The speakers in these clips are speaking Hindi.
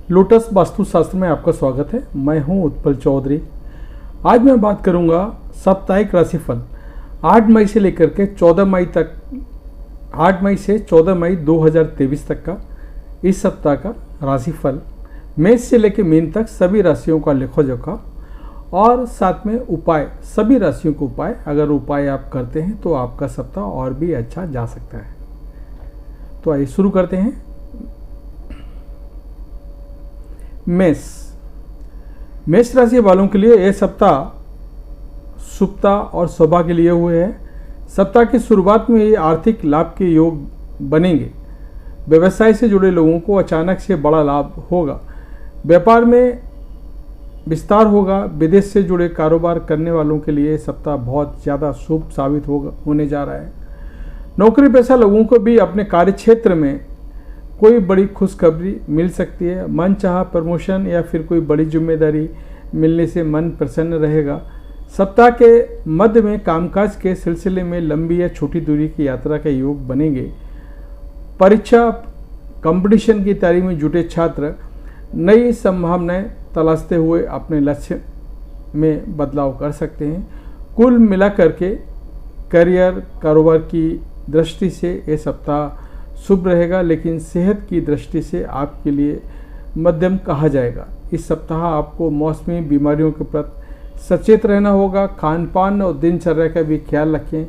लोटस वास्तुशास्त्र में आपका स्वागत है। मैं हूं उत्पल चौधरी। आज मैं बात करूंगा साप्ताहिक राशिफल 8 मई से लेकर के 14 मई तक, 8 मई से 14 मई 2023 तक का इस सप्ताह का राशिफल, मेष से लेकर मीन तक सभी राशियों का लेखोजोखा और साथ में उपाय, सभी राशियों के उपाय। अगर उपाय आप करते हैं तो आपका सप्ताह और भी अच्छा जा सकता है। तो आइए शुरू करते हैं। मेष राशि वालों के लिए यह सप्ताह शुभता और सौभाग्य लिए हुए है। सप्ताह की शुरुआत में ही आर्थिक लाभ के योग बनेंगे। व्यवसाय से जुड़े लोगों को अचानक से बड़ा लाभ होगा। व्यापार में विस्तार होगा। विदेश से जुड़े कारोबार करने वालों के लिए सप्ताह बहुत ज़्यादा शुभ साबित होने जा रहा है। नौकरी पेशा लोगों को भी अपने कार्य क्षेत्र में कोई बड़ी खुशखबरी मिल सकती है। मनचाहा प्रमोशन या फिर कोई बड़ी जिम्मेदारी मिलने से मन प्रसन्न रहेगा। सप्ताह के मध्य में कामकाज के सिलसिले में लंबी या छोटी दूरी की यात्रा के योग बनेंगे। परीक्षा कंपटीशन की तैयारी में जुटे छात्र नई संभावनाएं तलाशते हुए अपने लक्ष्य में बदलाव कर सकते हैं। कुल मिलाकर के करियर कारोबार की दृष्टि से ये सप्ताह शुभ रहेगा, लेकिन सेहत की दृष्टि से आपके लिए मध्यम कहा जाएगा। इस सप्ताह आपको मौसमी बीमारियों के प्रति सचेत रहना होगा। खान पान और दिनचर्या का भी ख्याल रखें।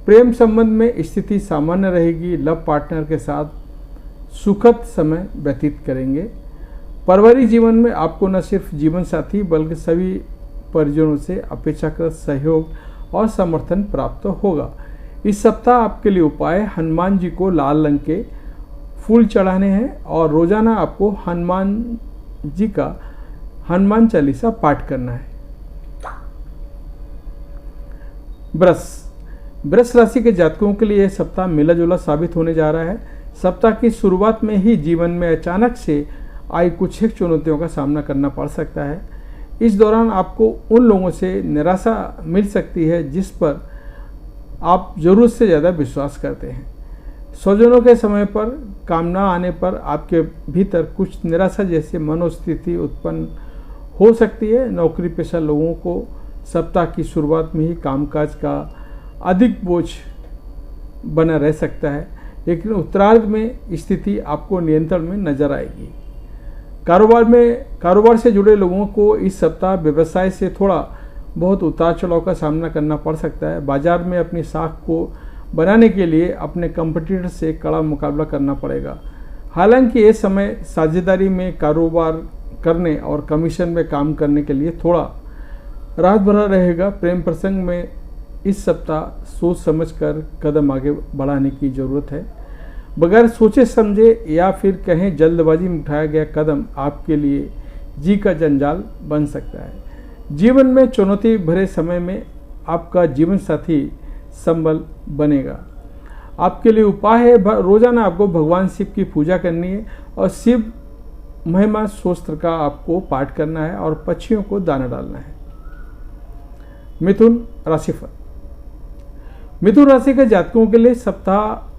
प्रेम संबंध में स्थिति सामान्य रहेगी। लव पार्टनर के साथ सुखद समय व्यतीत करेंगे। पारिवारिक जीवन में आपको न सिर्फ जीवन साथी बल्कि सभी परिजनों से अपेक्षाकृत सहयोग और समर्थन प्राप्त होगा। इस सप्ताह आपके लिए उपाय, हनुमान जी को लाल रंग के फूल चढ़ाने हैं और रोजाना आपको हनुमान जी का हनुमान चालीसा पाठ करना है। वृष राशि के जातकों के लिए यह सप्ताह मिला जुला साबित होने जा रहा है। सप्ताह की शुरुआत में ही जीवन में अचानक से आई कुछ एक चुनौतियों का सामना करना पड़ सकता है। इस दौरान आपको उन लोगों से निराशा मिल सकती है जिस पर आप जरूरत से ज़्यादा विश्वास करते हैं। स्वजनों के समय पर काम न आने पर आपके भीतर कुछ निराशा जैसी मनोस्थिति उत्पन्न हो सकती है। नौकरी पेशा लोगों को सप्ताह की शुरुआत में ही कामकाज का अधिक बोझ बना रह सकता है, लेकिन उत्तरार्ध में स्थिति आपको नियंत्रण में नजर आएगी। कारोबार से जुड़े लोगों को इस सप्ताह व्यवसाय से थोड़ा बहुत उतार चढ़ाव का सामना करना पड़ सकता है। बाजार में अपनी साख को बनाने के लिए अपने कंपटीटर से कड़ा मुकाबला करना पड़ेगा। हालांकि ये समय साझेदारी में कारोबार करने और कमीशन में काम करने के लिए थोड़ा राहत भरा रहेगा। प्रेम प्रसंग में इस सप्ताह सोच समझकर कदम आगे बढ़ाने की ज़रूरत है। बगैर सोचे समझे या फिर कहें जल्दबाजी में उठाया गया कदम आपके लिए जी का जंजाल बन सकता है। जीवन में चुनौती भरे समय में आपका जीवन साथी संबल बनेगा। आपके लिए उपाय है, रोजाना आपको भगवान शिव की पूजा करनी है और शिव महिमा स्तोत्र का आपको पाठ करना है और पक्षियों को दाना डालना है। मिथुन राशिफल। मिथुन राशि के जातकों के लिए सप्ताह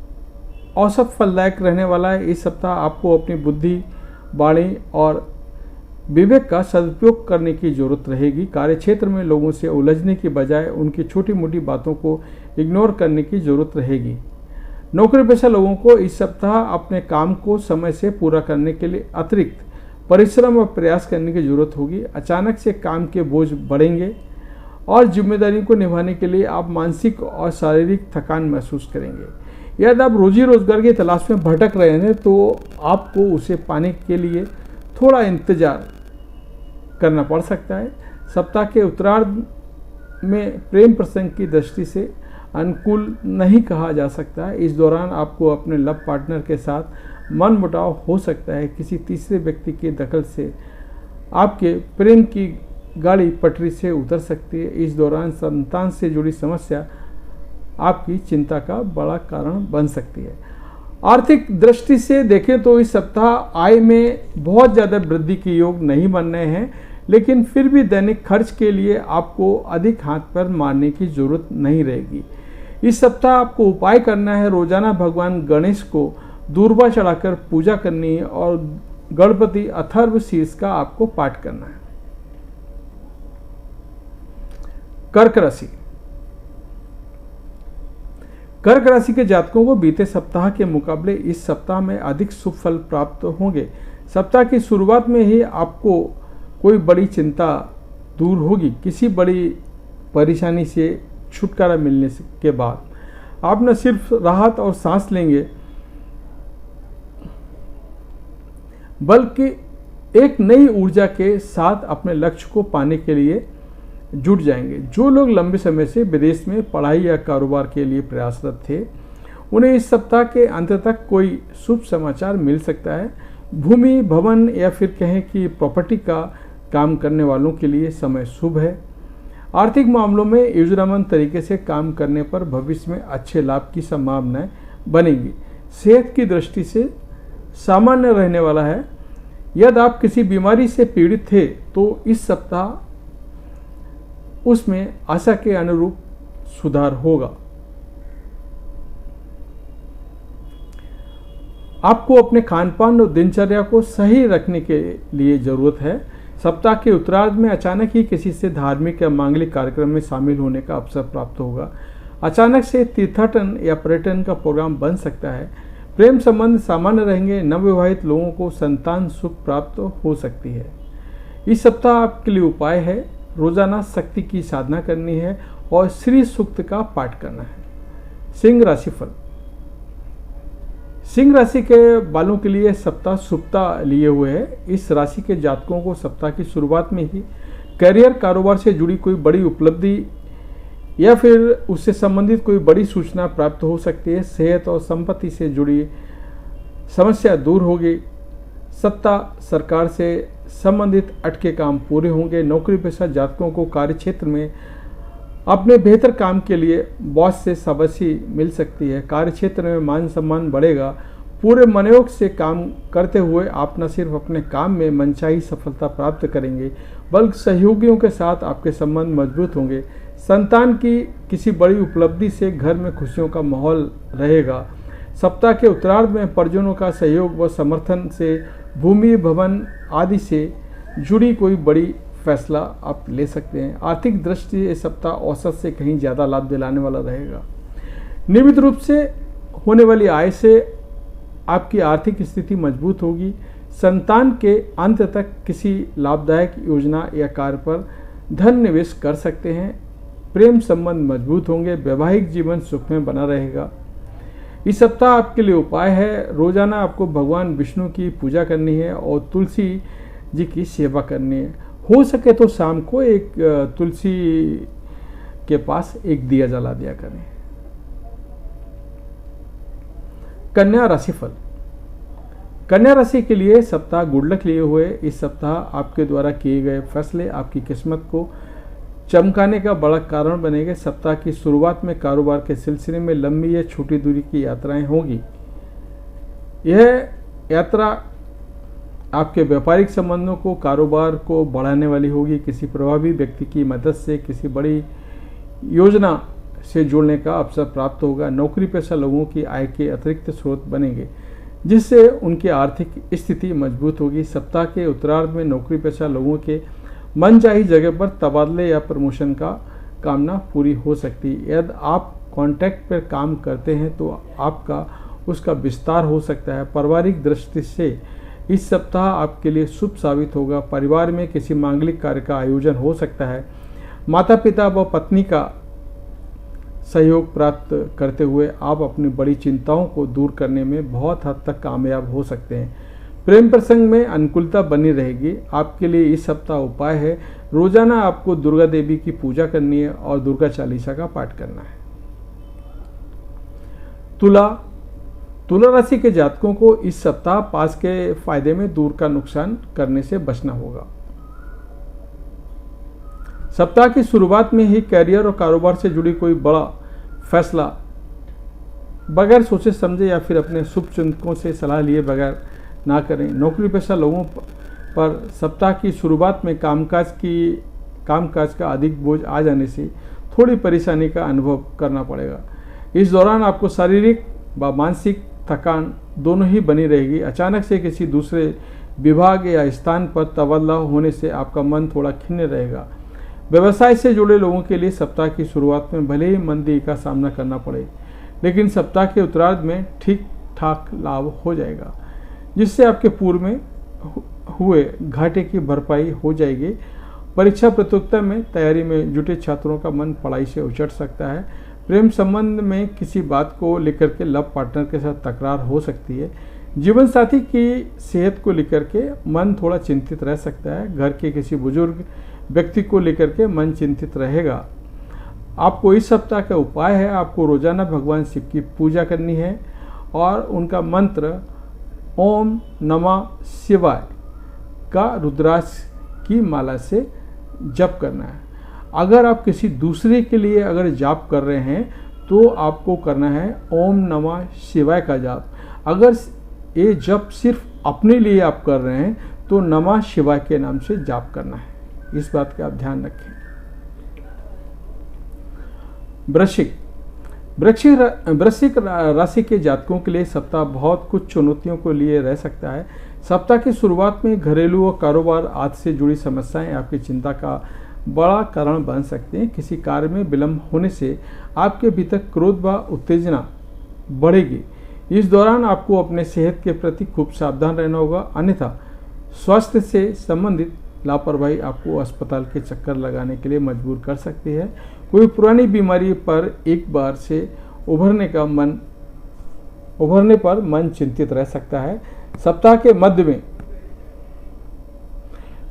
औसत फलदायक रहने वाला है। इस सप्ताह आपको अपनी बुद्धि, वाणी और विवेक का सदुपयोग करने की जरूरत रहेगी। कार्य क्षेत्र में लोगों से उलझने की बजाय उनकी छोटी मोटी बातों को इग्नोर करने की जरूरत रहेगी। नौकरी पेशा लोगों को इस सप्ताह अपने काम को समय से पूरा करने के लिए अतिरिक्त परिश्रम और प्रयास करने की जरूरत होगी। अचानक से काम के बोझ बढ़ेंगे और जिम्मेदारी को निभाने के लिए आप मानसिक और शारीरिक थकान महसूस करेंगे। यदि आप रोजी रोजगार की तलाश में भटक रहे हैं तो आपको उसे पाने के लिए थोड़ा इंतजार करना पड़ सकता है। सप्ताह के उत्तरार्ध में प्रेम प्रसंग की दृष्टि से अनुकूल नहीं कहा जा सकता है। इस दौरान आपको अपने लव पार्टनर के साथ मनमुटाव हो सकता है। किसी तीसरे व्यक्ति के दखल से आपके प्रेम की गाड़ी पटरी से उतर सकती है। इस दौरान संतान से जुड़ी समस्या आपकी चिंता का बड़ा कारण बन सकती है। आर्थिक दृष्टि से देखें तो इस सप्ताह आय में बहुत ज़्यादा वृद्धि के योग नहीं बन रहे हैं, लेकिन फिर भी दैनिक खर्च के लिए आपको अधिक हाथ पर मारने की जरूरत नहीं रहेगी। इस सप्ताह आपको उपाय करना है। रोजाना भगवान गणेश को दूर्वा चढ़ाकर पूजा करनी है और गणपति अथर्व शीर्ष का आपको पाठ करना है। कर्क राशि। कर्क राशि के जातकों को बीते सप्ताह के मुकाबले इस सप्ताह में अधिक शुभ फल प्राप्त होंगे। सप्ताह की शुरुआत में ही आपको कोई बड़ी चिंता दूर होगी। किसी बड़ी परेशानी से छुटकारा मिलने के बाद आप न सिर्फ राहत और सांस लेंगे, बल्कि एक नई ऊर्जा के साथ अपने लक्ष्य को पाने के लिए जुट जाएंगे। जो लोग लंबे समय से विदेश में पढ़ाई या कारोबार के लिए प्रयासरत थे, उन्हें इस सप्ताह के अंत तक कोई शुभ समाचार मिल सकता है। भूमि, भवन या फिर कहें कि प्रॉपर्टी का काम करने वालों के लिए समय शुभ है। आर्थिक मामलों में योजनाबद्ध तरीके से काम करने पर भविष्य में अच्छे लाभ की संभावनाएं बनेंगी। सेहत की दृष्टि से सामान्य रहने वाला है। यदि आप किसी बीमारी से पीड़ित थे तो इस सप्ताह उसमें आशा के अनुरूप सुधार होगा। आपको अपने खान पान और दिनचर्या को सही रखने के लिए जरूरत है। सप्ताह के उत्तरार्ध में अचानक ही किसी से धार्मिक या मांगलिक कार्यक्रम में शामिल होने का अवसर प्राप्त होगा। अचानक से तीर्थाटन या पर्यटन का प्रोग्राम बन सकता है। प्रेम संबंध सामान्य रहेंगे। नवविवाहित लोगों को संतान सुख प्राप्त हो सकती है। इस सप्ताह आपके लिए उपाय है, रोजाना शक्ति की साधना करनी है और श्री सूक्त का पाठ करना है। सिंह राशिफल। सिंह राशि के बालों के लिए सप्ताह शुभता लिए हुए है। इस राशि के जातकों को सप्ताह की शुरुआत में ही करियर, कारोबार से जुड़ी कोई बड़ी उपलब्धि या फिर उससे संबंधित कोई बड़ी सूचना प्राप्त हो सकती है। सेहत और संपत्ति से जुड़ी समस्या दूर होगी। सत्ता, सरकार से संबंधित अटके काम पूरे होंगे। नौकरी पेशा जातकों को कार्य क्षेत्र में अपने बेहतर काम के लिए बॉस से शाबाशी मिल सकती है। कार्य क्षेत्र में मान सम्मान बढ़ेगा। पूरे मनोयोग से काम करते हुए आप न सिर्फ अपने काम में मनचाही सफलता प्राप्त करेंगे, बल्कि सहयोगियों के साथ आपके संबंध मजबूत होंगे। संतान की किसी बड़ी उपलब्धि से घर में खुशियों का माहौल रहेगा। सप्ताह के उत्तरार्ध में परिजनों का सहयोग व समर्थन से भूमि, भवन आदि से जुड़ी कोई बड़ी फैसला आप ले सकते हैं। आर्थिक दृष्टि से ये सप्ताह औसत से कहीं ज़्यादा लाभ दिलाने वाला रहेगा। नियमित रूप से होने वाली आय से आपकी आर्थिक स्थिति मजबूत होगी। संतान के अंत तक किसी लाभदायक योजना या कार्य पर धन निवेश कर सकते हैं। प्रेम संबंध मजबूत होंगे। वैवाहिक जीवन सुख में बना रहेगा। इस सप्ताह आपके लिए उपाय है, रोजाना आपको भगवान विष्णु की पूजा करनी है और तुलसी जी की सेवा करनी है। हो सके तो शाम को एक तुलसी के पास एक दिया जला दिया करें। कन्या राशिफल। कन्या राशि के लिए सप्ताह गुड लक लिए हुए। इस सप्ताह आपके द्वारा किए गए फैसले आपकी किस्मत को चमकाने का बड़ा कारण बनेंगे। सप्ताह की शुरुआत में कारोबार के सिलसिले में लंबी या छोटी दूरी की यात्राएं होगी। यह यात्रा आपके व्यापारिक संबंधों को, कारोबार को बढ़ाने वाली होगी। किसी प्रभावी व्यक्ति की मदद से किसी बड़ी योजना से जुड़ने का अवसर प्राप्त होगा। नौकरी पेशा लोगों की आय के अतिरिक्त स्रोत बनेंगे, जिससे उनकी आर्थिक स्थिति मजबूत होगी। सप्ताह के उत्तरार्ध में नौकरी पेशा लोगों के मनचाही जगह पर तबादले या प्रमोशन का कामना पूरी हो सकती है। यदि आप कॉन्ट्रैक्ट पर काम करते हैं तो आपका उसका विस्तार हो सकता है। पारिवारिक दृष्टि से इस सप्ताह आपके लिए शुभ साबित होगा। परिवार में किसी मांगलिक कार्य का आयोजन हो सकता है। माता पिता व पत्नी का सहयोग प्राप्त करते हुए आप अपनी बड़ी चिंताओं को दूर करने में बहुत हद तक कामयाब हो सकते हैं। प्रेम प्रसंग में अनुकूलता बनी रहेगी। आपके लिए इस सप्ताह उपाय है, रोजाना आपको दुर्गा देवी की पूजा करनी है और दुर्गा चालीसा का पाठ करना है। तुला राशि के जातकों को इस सप्ताह पास के फायदे में दूर का नुकसान करने से बचना होगा। सप्ताह की शुरुआत में ही कैरियर और कारोबार से जुड़ी कोई बड़ा फैसला बगैर सोचे समझे या फिर अपने शुभ चिंतकों से सलाह लिए बगैर ना करें। नौकरी पेशा लोगों पर सप्ताह की शुरुआत में कामकाज का अधिक बोझ आ जाने से थोड़ी परेशानी का अनुभव करना पड़ेगा। इस दौरान आपको शारीरिक व मानसिक थकान दोनों ही बनी रहेगी। अचानक से किसी दूसरे विभाग या स्थान पर तबादला होने से आपका मन थोड़ा खिन्न रहेगा। व्यवसाय से जुड़े लोगों के लिए सप्ताह की शुरुआत में भले ही मंदी का सामना करना पड़े, लेकिन सप्ताह के उत्तरार्ध में ठीक ठाक लाभ हो जाएगा, जिससे आपके पूर्व में हुए घाटे की भरपाई हो जाएगी। परीक्षा प्रतियोगिता में तैयारी में जुटे छात्रों का मन पढ़ाई से उचट सकता है। प्रेम संबंध में किसी बात को लेकर के लव पार्टनर के साथ तकरार हो सकती है। जीवन साथी की सेहत को लेकर के मन थोड़ा चिंतित रह सकता है। घर के किसी बुजुर्ग व्यक्ति को लेकर के मन चिंतित रहेगा। आपको इस सप्ताह का उपाय है, आपको रोजाना भगवान शिव की पूजा करनी है और उनका मंत्र ओम नमः शिवाय का रुद्राक्ष की माला से जप करना है। अगर आप किसी दूसरे के लिए अगर जाप कर रहे हैं तो आपको करना है ओम नमः शिवाय का जाप। अगर ये जप सिर्फ अपने लिए आप कर रहे हैं तो नमः शिवाय के नाम से जाप करना है। इस बात का आप ध्यान रखें। वृश्चिक राशि के जातकों के लिए सप्ताह बहुत कुछ चुनौतियों को लिए रह सकता है। सप्ताह की शुरुआत में घरेलू और कारोबार आदि से जुड़ी समस्याएं आपकी चिंता का बड़ा कारण बन सकते हैं। किसी कार्य में विलंब होने से आपके भीतर क्रोध व उत्तेजना बढ़ेगी। इस दौरान आपको अपने सेहत के प्रति खूब सावधान रहना होगा, अन्यथा स्वास्थ्य से संबंधित लापरवाही आपको अस्पताल के चक्कर लगाने के लिए मजबूर कर सकती है। कोई पुरानी बीमारी पर एक बार से उभरने पर मन चिंतित रह सकता है। सप्ताह के मध्य में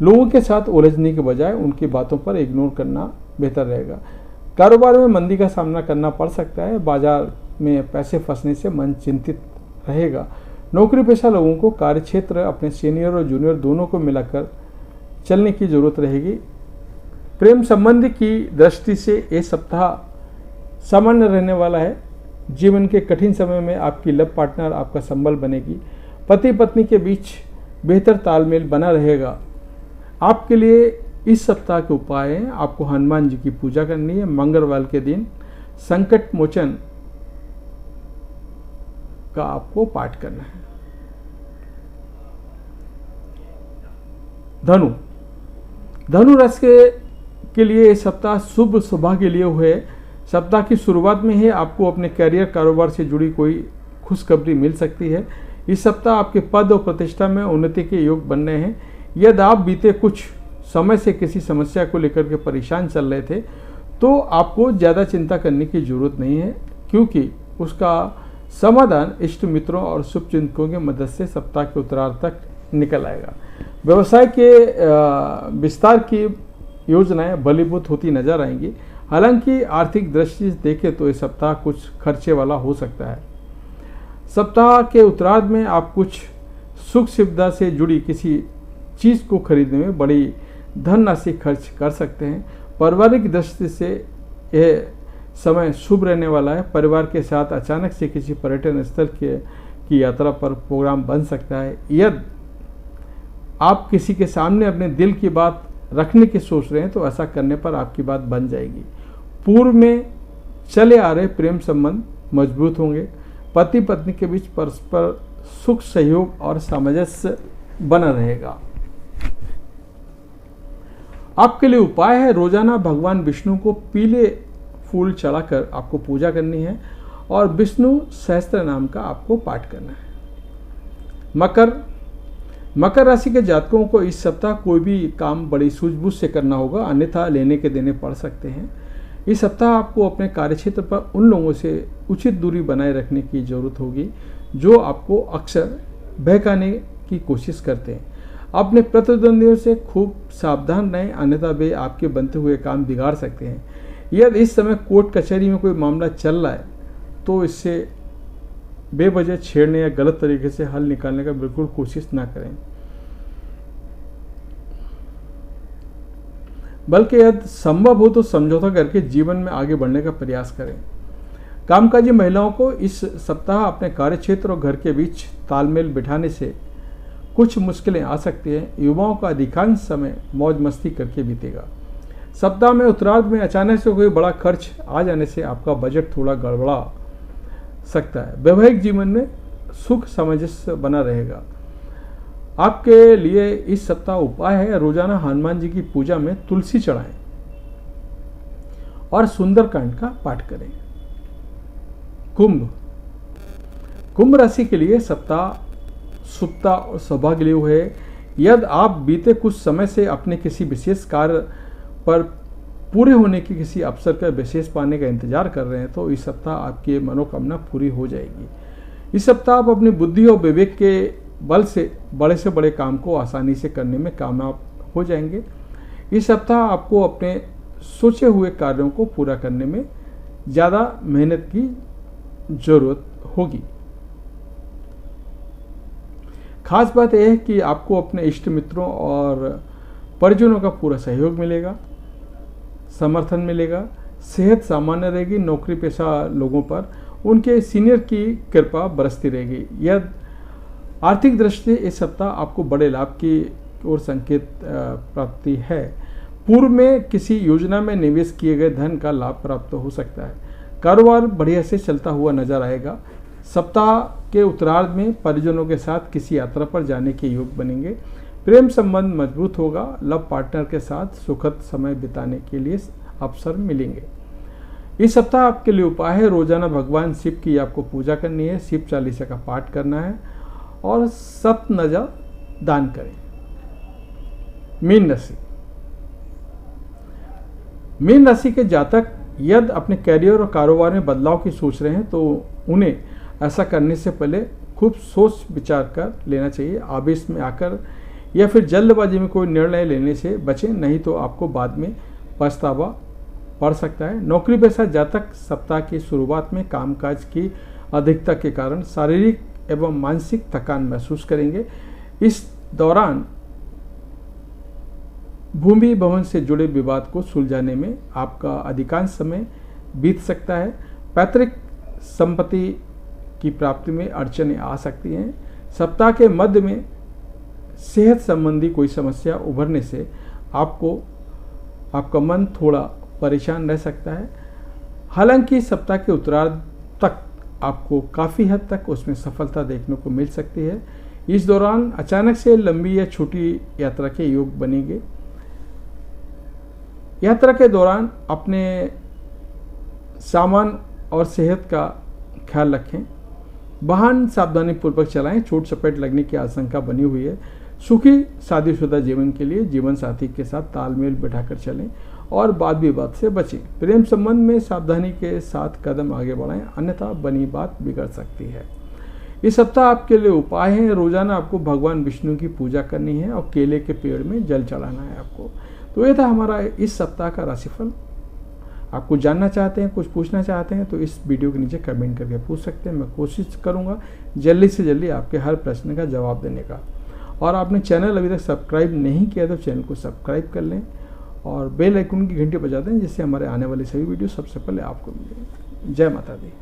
लोगों के साथ उलझने के बजाय उनकी बातों पर इग्नोर करना बेहतर रहेगा। कारोबार में मंदी का सामना करना पड़ सकता है। बाजार में पैसे फंसने से मन चिंतित रहेगा। नौकरी पेशा लोगों को कार्यक्षेत्र अपने सीनियर और जूनियर दोनों को मिलाकर चलने की जरूरत रहेगी। प्रेम संबंध की दृष्टि से ये सप्ताह सामान्य रहने वाला है। जीवन के कठिन समय में आपकी लव पार्टनर आपका संबल बनेगी। पति पत्नी के बीच बेहतर तालमेल बना रहेगा। आपके लिए इस सप्ताह के उपाय हैं, आपको हनुमान जी की पूजा करनी है। मंगलवार के दिन संकट मोचन का आपको पाठ करना है। धनु राशि के लिए ये सप्ताह शुभ सौभाग्य के लिए हुए। सप्ताह की शुरुआत में ही आपको अपने करियर कारोबार से जुड़ी कोई खुशखबरी मिल सकती है। इस सप्ताह आपके पद और प्रतिष्ठा में उन्नति के योग बन रहे हैं। यदि आप बीते कुछ समय से किसी समस्या को लेकर के परेशान चल रहे थे तो आपको ज़्यादा चिंता करने की जरूरत नहीं है, क्योंकि उसका समाधान इष्ट मित्रों और शुभ चिंतकों की मदद से सप्ताह के उत्तरार्ध तक निकल आएगा। व्यवसाय के विस्तार की योजनाएं बलीभूत होती नजर आएंगी। हालांकि आर्थिक दृष्टि से देखें तो ये सप्ताह कुछ खर्चे वाला हो सकता है। सप्ताह के उत्तरार्ध में आप कुछ सुख सुविधा से जुड़ी किसी चीज़ को खरीदने में बड़ी धनराशि खर्च कर सकते हैं। पारिवारिक दृष्टि से यह समय शुभ रहने वाला है। परिवार के साथ अचानक से किसी पर्यटन स्थल की यात्रा पर प्रोग्राम बन सकता है। यदि आप किसी के सामने अपने दिल की बात रखने की सोच रहे हैं तो ऐसा करने पर आपकी बात बन जाएगी। पूर्व में चले आ रहे प्रेम संबंध मजबूत होंगे। पति पत्नी के बीच परस्पर सुख सहयोग और सामंजस्य बना रहेगा। आपके लिए उपाय है, रोजाना भगवान विष्णु को पीले फूल चढ़ाकर आपको पूजा करनी है और विष्णु सहस्त्र नाम का आपको पाठ करना है। मकर राशि के जातकों को इस सप्ताह कोई भी काम बड़ी सूझबूझ से करना होगा, अन्यथा लेने के देने पड़ सकते हैं। इस सप्ताह आपको अपने कार्यक्षेत्र पर उन लोगों से उचित दूरी बनाए रखने की जरूरत होगी जो आपको अक्सर बहकाने की कोशिश करते हैं। अपने प्रतिद्वंदियों से खूब सावधान रहें, अन्यथा वे आपके बनते हुए काम बिगाड़ सकते हैं। यदि इस समय कोर्ट कचहरी में कोई मामला चल रहा है तो इससे बेवजह छेड़ने या गलत तरीके से हल निकालने का बिल्कुल कोशिश ना करें, बल्कि यदि संभव हो तो समझौता करके जीवन में आगे बढ़ने का प्रयास करें। कामकाजी महिलाओं को इस सप्ताह अपने कार्यक्षेत्र और घर के बीच तालमेल बिठाने से कुछ मुश्किलें आ सकती हैं। युवाओं का अधिकांश समय मौज मस्ती करके बीतेगा। सप्ताह में उत्तरार्ध में अचानक से कोई बड़ा खर्च आ जाने से आपका बजट थोड़ा गड़बड़ा सकता है। वैवाहिक जीवन में सुख सामंजस्य बना रहेगा। आपके लिए इस सप्ताह उपाय है, रोजाना हनुमान जी की पूजा में तुलसी चढ़ाएं और सुंदरकांड का पाठ करें। कुंभ राशि के लिए सप्ताह शुभता और सौभाग्य लिए हुए है। यदि आप बीते कुछ समय से अपने किसी विशेष कार्य पर पूरे होने की किसी अवसर का विशेष पाने का इंतजार कर रहे हैं तो इस सप्ताह आपकी मनोकामना पूरी हो जाएगी। इस सप्ताह आप अपनी बुद्धि और विवेक के बल से बड़े काम को आसानी से करने में कामयाब हो जाएंगे। इस सप्ताह आपको अपने सोचे हुए कार्यों को पूरा करने में ज़्यादा मेहनत की जरूरत होगी। खास बात यह है कि आपको अपने इष्ट मित्रों और परिजनों का पूरा सहयोग मिलेगा, समर्थन मिलेगा। सेहत सामान्य रहेगी। नौकरी पेशा लोगों पर उनके सीनियर की कृपा बरसती रहेगी। यदि आर्थिक दृष्टि से इस सप्ताह आपको बड़े लाभ की ओर संकेत प्राप्ति है। पूर्व में किसी योजना में निवेश किए गए धन का लाभ प्राप्त हो सकता है। कारोबार बढ़िया से चलता हुआ नजर आएगा। सप्ताह के उत्तरार्ध में परिजनों के साथ किसी यात्रा पर जाने के योग बनेंगे। प्रेम संबंध मजबूत होगा। लव पार्टनर के साथ सुखद समय बिताने के लिए अवसर मिलेंगे। इस सप्ताह आपके लिए उपाय है, रोजाना भगवान शिव की आपको पूजा करनी है, शिव चालीसा का पाठ करना है और सतनजा दान करें। मीन राशि के जातक यदि अपने कैरियर और कारोबार में बदलाव की सोच रहे हैं तो उन्हें ऐसा करने से पहले खूब सोच विचार कर लेना चाहिए। आवेश में आकर या फिर जल्दबाजी में कोई निर्णय लेने से बचें, नहीं तो आपको बाद में पछतावा पड़ सकता है। नौकरी पेशा जातक सप्ताह की शुरुआत में कामकाज की अधिकता के कारण शारीरिक एवं मानसिक थकान महसूस करेंगे। इस दौरान भूमि भवन से जुड़े विवाद को सुलझाने में आपका अधिकांश समय बीत सकता है। पैतृक संपत्ति की प्राप्ति में अड़चनें आ सकती हैं। सप्ताह के मध्य में सेहत संबंधी कोई समस्या उभरने से आपका मन थोड़ा परेशान रह सकता है। हालांकि सप्ताह के उत्तरार्ध तक आपको काफ़ी हद तक उसमें सफलता देखने को मिल सकती है। इस दौरान अचानक से लंबी या छोटी यात्रा के योग बनेंगे। यात्रा के दौरान अपने सामान और सेहत का ख्याल रखें। वाहन सावधानी पूर्वक चलाएं, चोट चपेट लगने की आशंका बनी हुई है। सुखी शादीशुदा जीवन के लिए जीवन साथी के साथ तालमेल बैठाकर चलें और वाद विवाद से बचें। प्रेम संबंध में सावधानी के साथ कदम आगे बढ़ाएं, अन्यथा बनी बात बिगड़ सकती है। इस सप्ताह आपके लिए उपाय है, रोजाना आपको भगवान विष्णु की पूजा करनी है और केले के पेड़ में जल चढ़ाना है आपको। तो ये था हमारा इस सप्ताह का राशिफल। आपको जानना चाहते हैं, कुछ पूछना चाहते हैं तो इस वीडियो के नीचे कमेंट करके पूछ सकते हैं। मैं कोशिश करूंगा जल्दी से जल्दी आपके हर प्रश्न का जवाब देने का। और आपने चैनल अभी तक सब्सक्राइब नहीं किया तो चैनल को सब्सक्राइब कर लें और बेल आइकन की घंटी बजा दें, जिससे हमारे आने वाले सभी वीडियो सबसे पहले आपको मिलेंगे। जय माता दी।